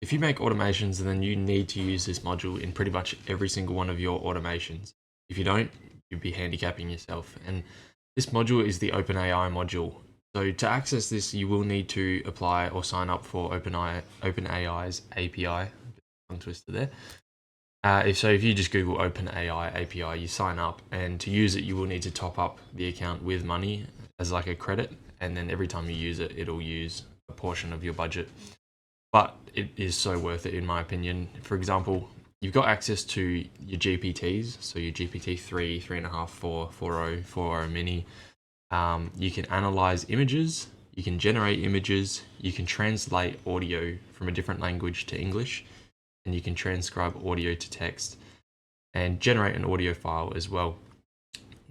if you make automations, then you need to use this module in pretty much every single one of your automations. If you don't, you'd be handicapping yourself. And this module is the OpenAI module. So to access this, you will need to apply or sign up for OpenAI's API. Tongue twister there. If you just Google OpenAI API, you sign up, and to use it, you will need to top up the account with money as like a credit, and then every time you use it, it'll use a portion of your budget. But it is so worth it, in my opinion. For example, you've got access to your GPTs, so your GPT 3, 3.5, 4, 4.0, 4.0 mini. You can analyze images, you can generate images, you can translate audio from a different language to English, and you can transcribe audio to text and generate an audio file as well.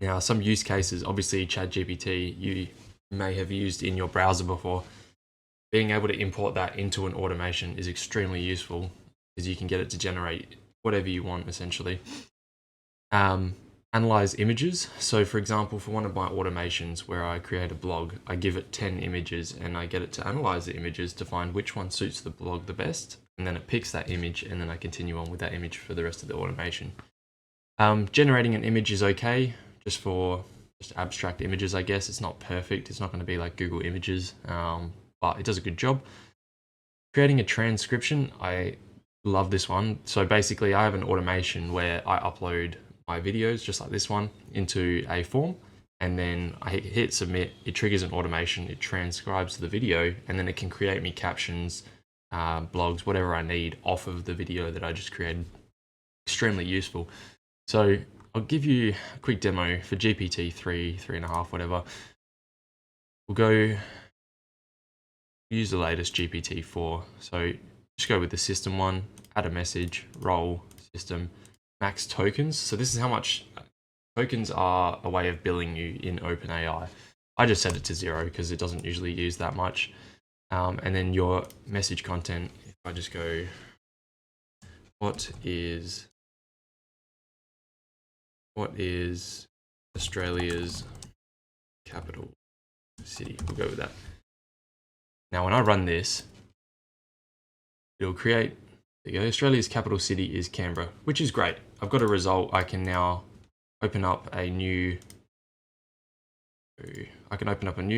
Now, some use cases, obviously ChatGPT, you may have used in your browser before. Being able to import that into an automation is extremely useful because you can get it to generate whatever you want, essentially. Analyze images. So for example, for one of my automations where I create a blog, I give it 10 images and I get it to analyze the images to find which one suits the blog the best. And then it picks that image, and then I continue on with that image for the rest of the automation. Generating an image is okay, just for abstract images, I guess. It's not perfect. It's not going to be like Google Images, but it does a good job. Creating a transcription, I love this one. So basically, I have an automation where I upload my videos, just like this one, into a form, and then I hit submit. It triggers an automation. It transcribes the video, and then it can create me captions, blogs, whatever I need off of the video that I just created. Extremely useful. So I'll give you a quick demo for GPT 3, 3.5, whatever. We'll go use the latest GPT 4. So just go with the system one, add a message, role, system, max tokens. So this is how much tokens are a way of billing you in OpenAI. I just set it to 0 because it doesn't usually use that much. And then your message content, if I just go, what is Australia's capital city? We'll go with that. Now, when I run this, it'll create, there you go, Australia's capital city is Canberra, which is great. I've got a result. I can now open up a new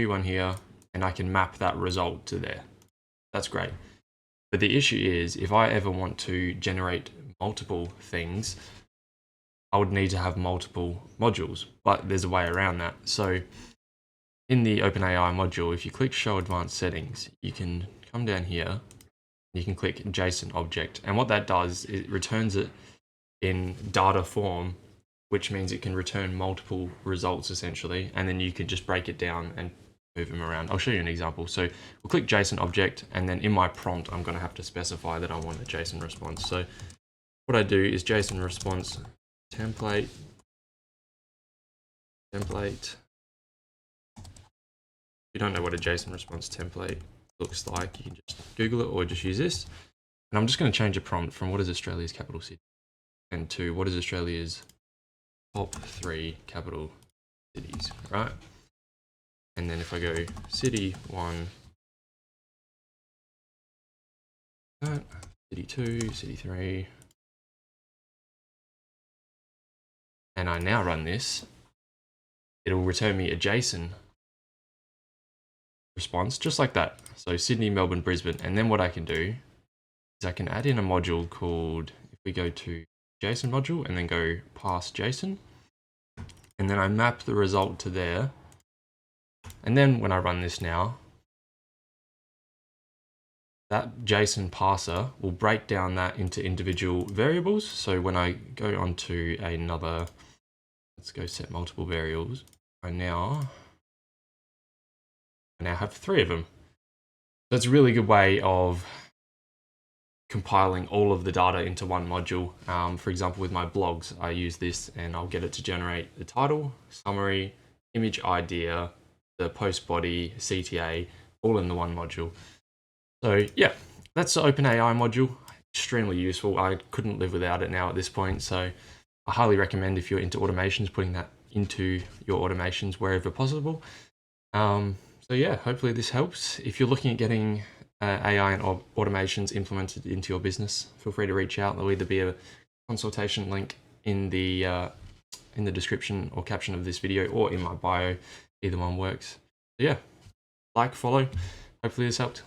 one here, and I can map that result to there. That's great. But the issue is, if I ever want to generate multiple things, I would need to have multiple modules, but there's a way around that. So in the OpenAI module, if you click Show Advanced Settings, you can come down here, you can click JSON object. And what that does is it returns it in data form, which means it can return multiple results essentially. And then you can just break it down and move them around. I'll show you an example. So we'll click JSON object, and then in my prompt, I'm going to have to specify that I want a JSON response. So what I do is JSON response template. If you don't know what a JSON response template looks like, you can just Google it or just use this. And I'm just going to change the prompt from what is Australia's capital city and to what is Australia's top 3 capital cities, right? And then if I go city 1, city 2, city 3, and I now run this, it'll return me a JSON response just like that. So Sydney, Melbourne, Brisbane. And then what I can do is I can add in a module called, if we go to JSON module and then go past JSON, and then I map the result to there. And then when I run this now, that JSON parser will break down that into individual variables. So when I go on to another, let's go set multiple variables. I now have 3 of them. That's a really good way of compiling all of the data into one module. For example, with my blogs, I use this and I'll get it to generate the title, summary, image idea, the post body, CTA, all in the one module. So yeah, that's the OpenAI module. Extremely useful. I couldn't live without it now at this point. So I highly recommend, if you're into automations, putting that into your automations wherever possible. So yeah, hopefully this helps. If you're looking at getting AI and automations implemented into your business, feel free to reach out. There'll either be a consultation link in the description or caption of this video or in my bio. Either one works. So yeah, like, follow. Hopefully this helped.